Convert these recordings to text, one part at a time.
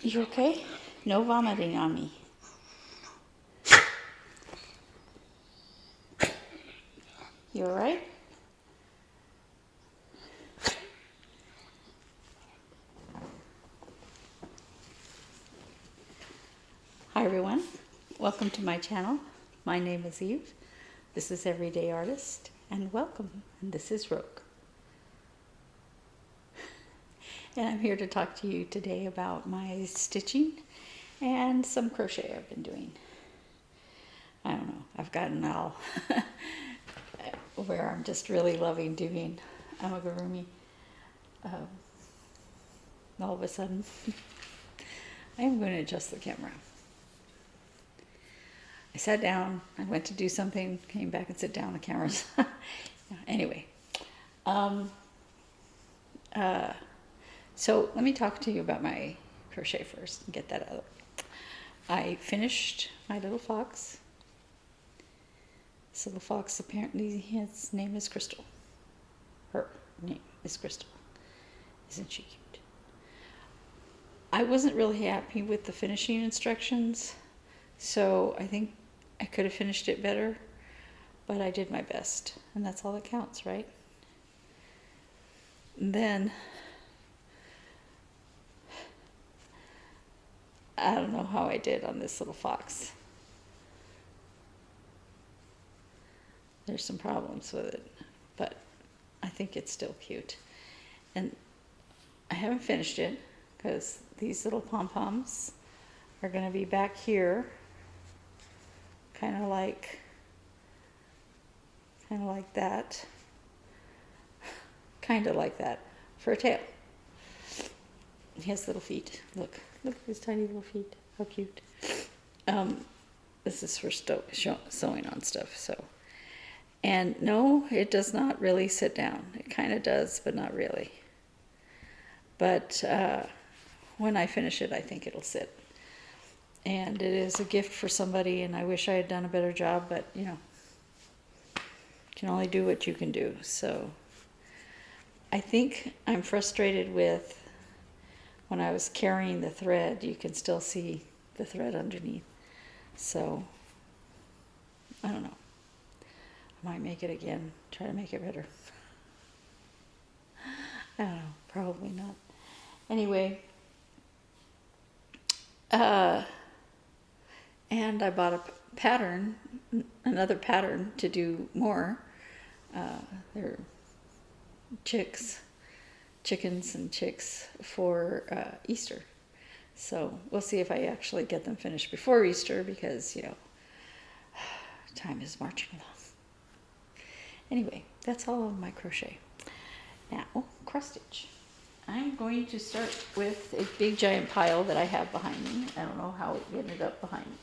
You okay? No vomiting on me. You alright? Hi everyone, welcome to my channel. My name is Eve. This is Everyday Artist, and welcome. And this is Rogue. And I'm here to talk to you today about my stitching and some crochet I've been doing. I don't know, I've gotten all where I'm just really loving doing amigurumi all of a sudden. I am going to adjust the camera. I sat down, I went to do something, came back and sit down, the camera's anyway. So let me talk to you about my crochet first and get that out of the way. I finished my little fox. This little fox, apparently his name is Crystal. Her name is Crystal. Isn't she cute? I wasn't really happy with the finishing instructions, so I think I could have finished it better, but I did my best, and that's all that counts, right? And then I don't know how I did on this little fox. There's some problems with it, but I think it's still cute. And I haven't finished it because these little pom-poms are going to be back here, kind of like that, for a tail. He has little feet. Look at his tiny little feet. How cute. This is for sewing on stuff. So, and no, it does not really sit down. It kind of does, but not really. But when I finish it, I think it'll sit. And it is a gift for somebody, and I wish I had done a better job, but you know, you can only do what you can do. So I think I'm frustrated with when I was carrying the thread, you can still see the thread underneath. So I don't know. I might make it again, try to make it better. I don't know, probably not. Anyway, and I bought a pattern, another pattern to do more. They're chickens and chicks for Easter. So we'll see if I actually get them finished before Easter because, you know, time is marching along. Anyway, that's all of my crochet. Now, cross stitch. I'm going to start with a big giant pile that I have behind me. I don't know how it ended up behind me.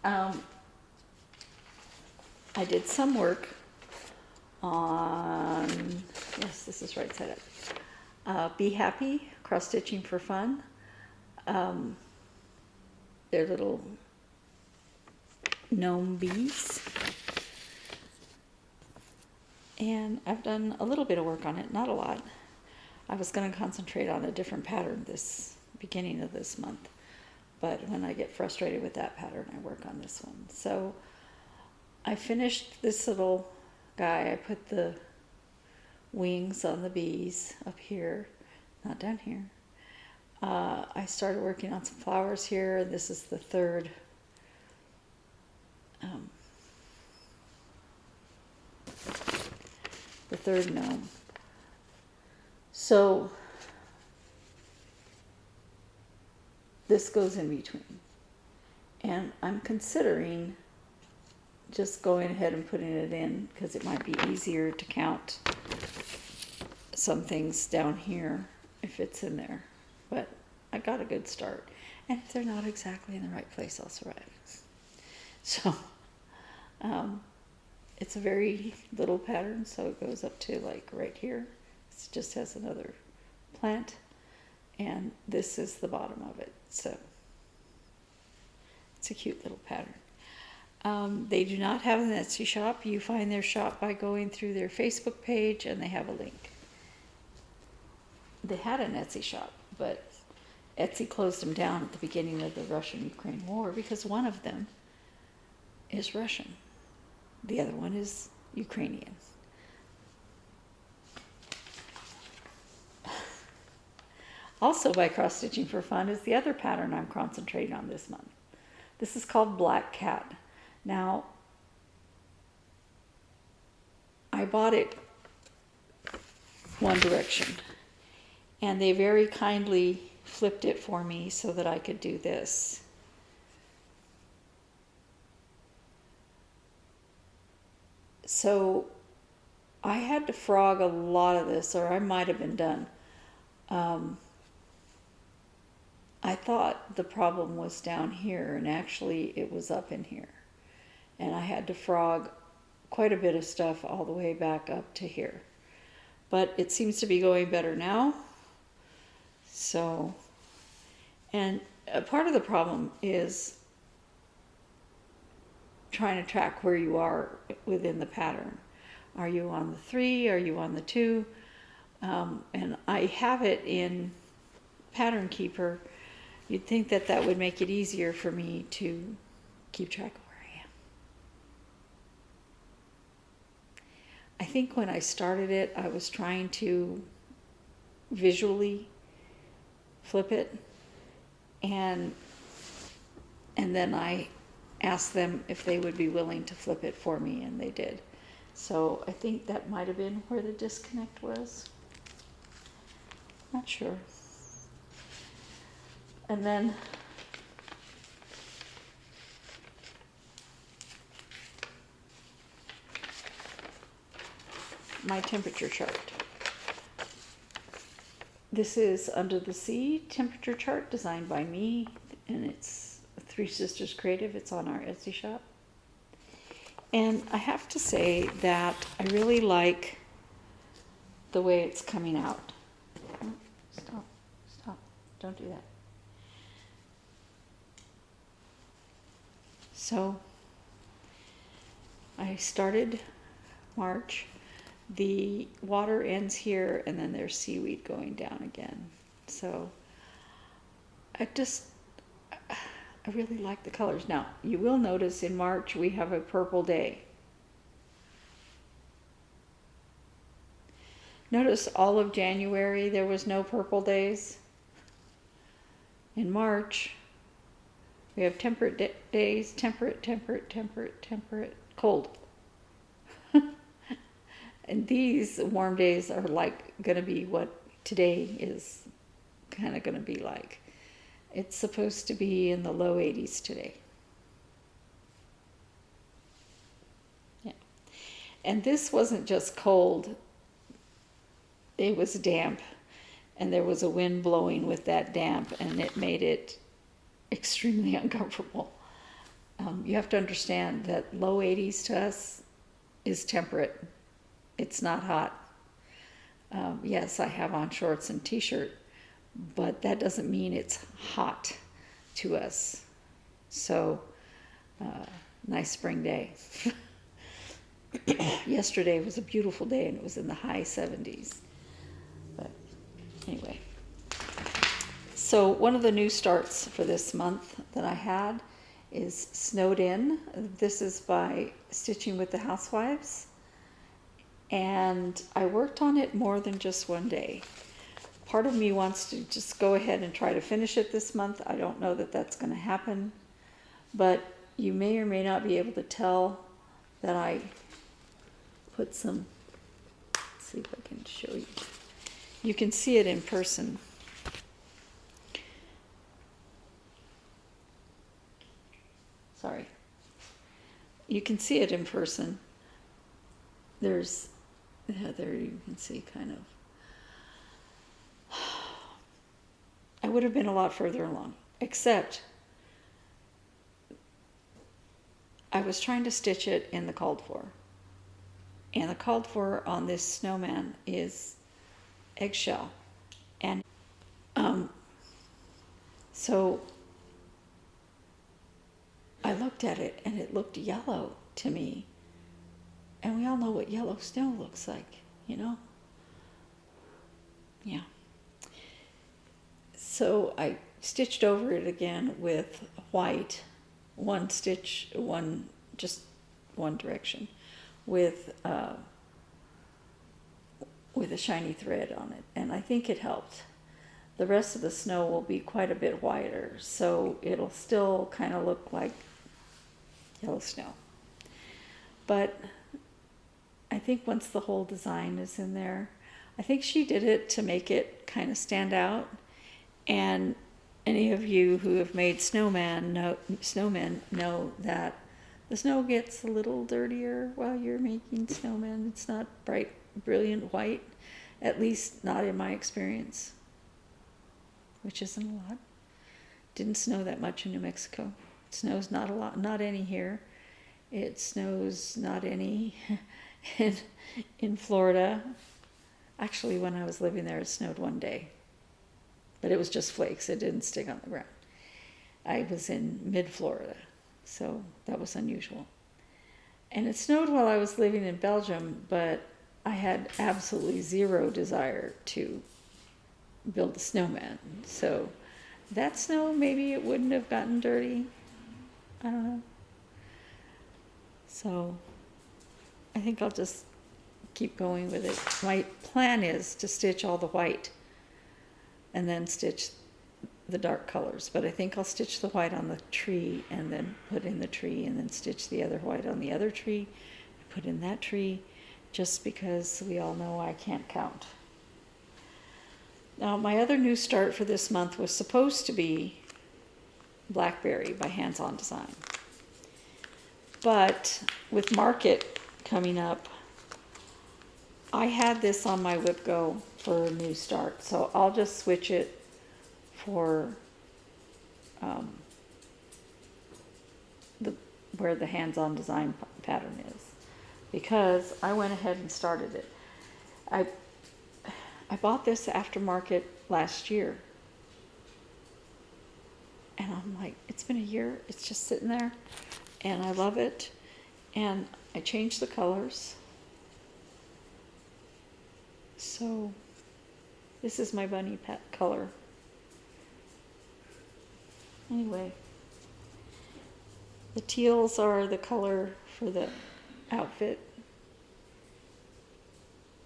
I did some work on, yes, this is right side up. Be Happy, Cross Stitching for Fun. They're little gnome bees. And I've done a little bit of work on it, not a lot. I was going to concentrate on a different pattern this beginning of this month. But when I get frustrated with that pattern, I work on this one. So I finished this little guy. I put the wings on the bees up here, not down here. I started working on some flowers here. This is the third gnome. So this goes in between. And I'm considering just going ahead and putting it in because it might be easier to count some things down here if it's in there. But I got a good start. And if they're not exactly in the right place, I'll survive. So it's a very little pattern, so it goes up to like right here. It just has another plant, and this is the bottom of it. So it's a cute little pattern. They do not have an Etsy shop. You find their shop by going through their Facebook page, and they have a link. They had an Etsy shop, but Etsy closed them down at the beginning of the Russian-Ukraine war because one of them is Russian. The other one is Ukrainian. Also by Cross Stitching for Fun is the other pattern I'm concentrating on this month. This is called Black Cat. Now, I bought it One Direction, and they very kindly flipped it for me so that I could do this. So I had to frog a lot of this, or I might have been done. I thought the problem was down here, and actually it was up in here. And I had to frog quite a bit of stuff all the way back up to here. But it seems to be going better now. So, and a part of the problem is trying to track where you are within the pattern. Are you on the 3? Are you on the 2? And I have it in Pattern Keeper. You'd think that that would make it easier for me to keep track of where I am. I think when I started it, I was trying to visually flip it, and then I asked them if they would be willing to flip it for me, and they did. So I think that might have been where the disconnect was. Not sure. And then my temperature chart. This is Under the Sea temperature chart designed by me, and it's Three Sisters Creative. It's on our Etsy shop. And I have to say that I really like the way it's coming out. Oh, stop, don't do that. So I started March. The water ends here, and then there's seaweed going down again. So I really like the colors. Now, you will notice in March we have a purple day. Notice all of January there was no purple days. In March, we have temperate days, temperate, cold. And these warm days are like going to be what today is kind of going to be like. It's supposed to be in the low 80s today. Yeah. And this wasn't just cold. It was damp. And there was a wind blowing with that damp, and it made it extremely uncomfortable. You have to understand that low 80s to us is temperate. It's not hot. Yes, I have on shorts and t-shirt, but that doesn't mean it's hot to us. So, nice spring day. Yesterday was a beautiful day, and it was in the high 70s. But anyway. So one of the new starts for this month that I had is Snowed In. This is by Stitching with the Housewives. And I worked on it more than just one day. Part of me wants to just go ahead and try to finish it this month. I don't know that that's going to happen. But you may or may not be able to tell that I put some, let's see if I can show you. You can see it in person. Sorry. You can see it in person. There you can see kind of. I would have been a lot further along, except I was trying to stitch it in the called for. And the called for on this snowman is eggshell. And so I looked at it, and it looked yellow to me. And we all know what yellow snow looks like, you know? Yeah. So I stitched over it again with white, one stitch, just one direction, with a shiny thread on it, and I think it helped. The rest of the snow will be quite a bit whiter, so it'll still kind of look like yellow snow. But I think once the whole design is in there, I think she did it to make it kind of stand out. And any of you who have made snowmen know that the snow gets a little dirtier while you're making snowmen. It's not bright, brilliant white, at least not in my experience, which isn't a lot. Didn't snow that much in New Mexico. It snows not a lot, not any here. It snows not any in Florida. Actually, when I was living there, it snowed one day. But it was just flakes. It didn't stick on the ground. I was in mid-Florida, so that was unusual. And it snowed while I was living in Belgium, but I had absolutely zero desire to build a snowman. So that snow, maybe it wouldn't have gotten dirty. I don't know. So I think I'll just keep going with it. My plan is to stitch all the white and then stitch the dark colors. But I think I'll stitch the white on the tree and then put in the tree and then stitch the other white on the other tree, put in that tree, just because we all know I can't count. Now, my other new start for this month was supposed to be Blackberry by Hands On Design. But with Market coming up, I had this on my Whip Go for a new start, so I'll just switch it for where the hands-on design pattern is, because I went ahead and started it. I bought this aftermarket last year, and I'm like, it's been a year, it's just sitting there, and I love it. And I changed the colors. So this is my bunny pet color. Anyway, the teals are the color for the outfit.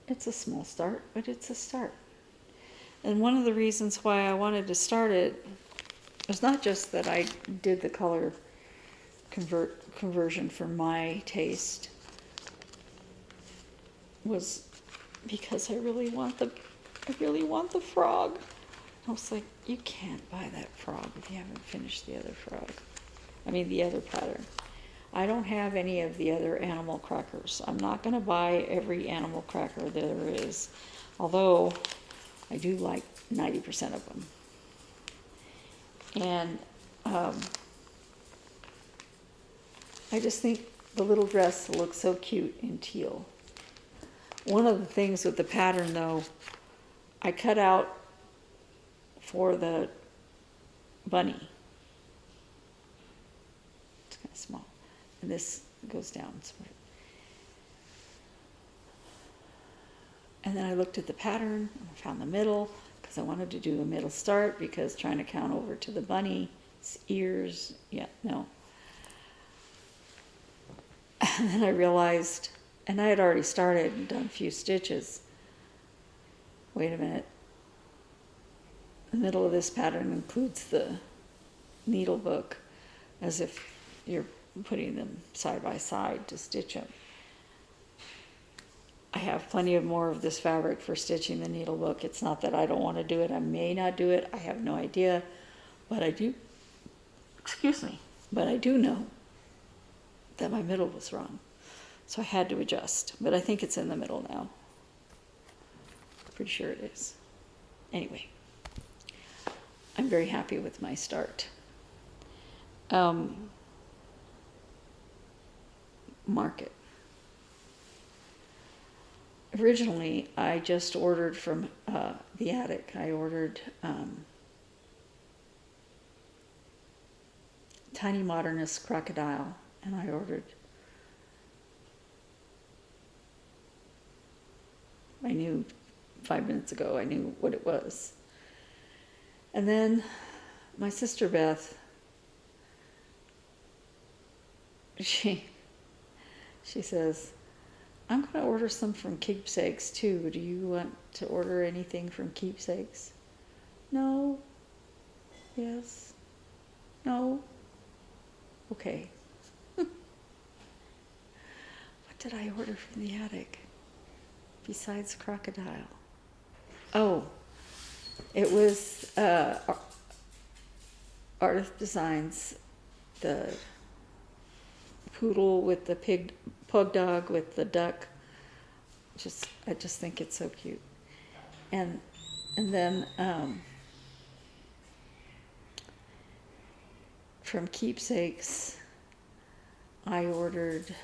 It's a small start, but it's a start. And one of the reasons why I wanted to start it was not just that I did the color conversion for my taste, was because I really want the frog. I was like, you can't buy that frog if you haven't finished the other frog. I mean, the other pattern. I don't have any of the other animal crackers. I'm not going to buy every animal cracker there is, although I do like 90% of them. And I just think the little dress looks so cute in teal. One of the things with the pattern, though, I cut out for the bunny. It's kind of small. And this goes down. And then I looked at the pattern, and I found the middle, because I wanted to do a middle start, because trying to count over to the bunny's ears, yeah, no. And then I realized, and I had already started and done a few stitches. Wait a minute. The middle of this pattern includes the needle book, as if you're putting them side by side to stitch them. I have plenty of more of this fabric for stitching the needle book. It's not that I don't want to do it. I may not do it. I have no idea. But I do, but I do know that my middle was wrong. So I had to adjust. But I think it's in the middle now. Pretty sure it is. Anyway, I'm very happy with my start. Market. Originally, I just ordered from the attic. I ordered Tiny Modernist Crocodile, and I ordered, I knew 5 minutes ago, I knew what it was. And then my sister Beth, she says, I'm going to order some from Keepsakes too. Do you want to order anything from Keepsakes? No. Yes. No. Okay. What did I order from the attic besides crocodile? Oh, it was Artist Designs, the poodle with the pug dog with the duck. I just think it's so cute. And then from Keepsakes, I ordered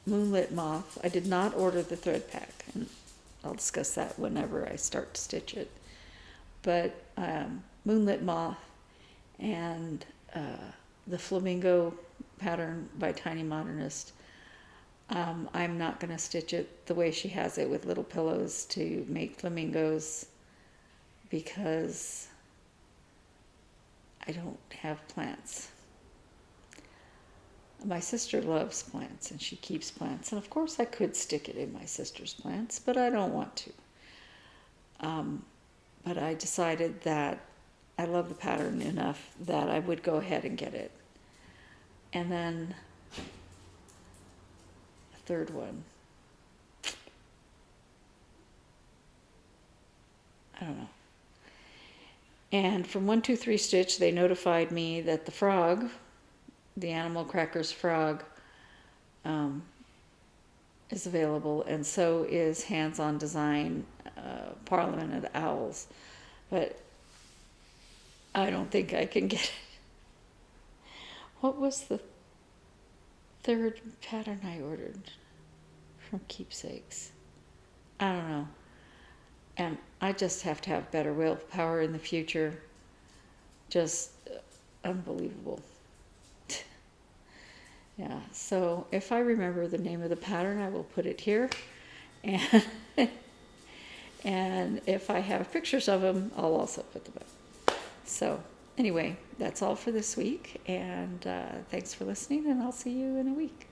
Moonlit Moth. I did not order the thread pack, and I'll discuss that whenever I start to stitch it. But Moonlit Moth and the Flamingo pattern by Tiny Modernist. I'm not going to stitch it the way she has it with little pillows to make flamingos because I don't have plants. My sister loves plants and she keeps plants, and of course I could stick it in my sister's plants, but I don't want to. But I decided that I love the pattern enough that I would go ahead and get it. And then the third one, I don't know. And from 123 Stitch, they notified me that the frog, the Animal Crackers frog, is available, and so is Hands-On Design, Parliament of the Owls. But I don't think I can get it. What was the third pattern I ordered from Keepsakes? I don't know. And I just have to have better willpower in the future. Just unbelievable. Yeah, so if I remember the name of the pattern, I will put it here. And, and if I have pictures of them, I'll also put them up. So anyway, that's all for this week. And thanks for listening, and I'll see you in a week.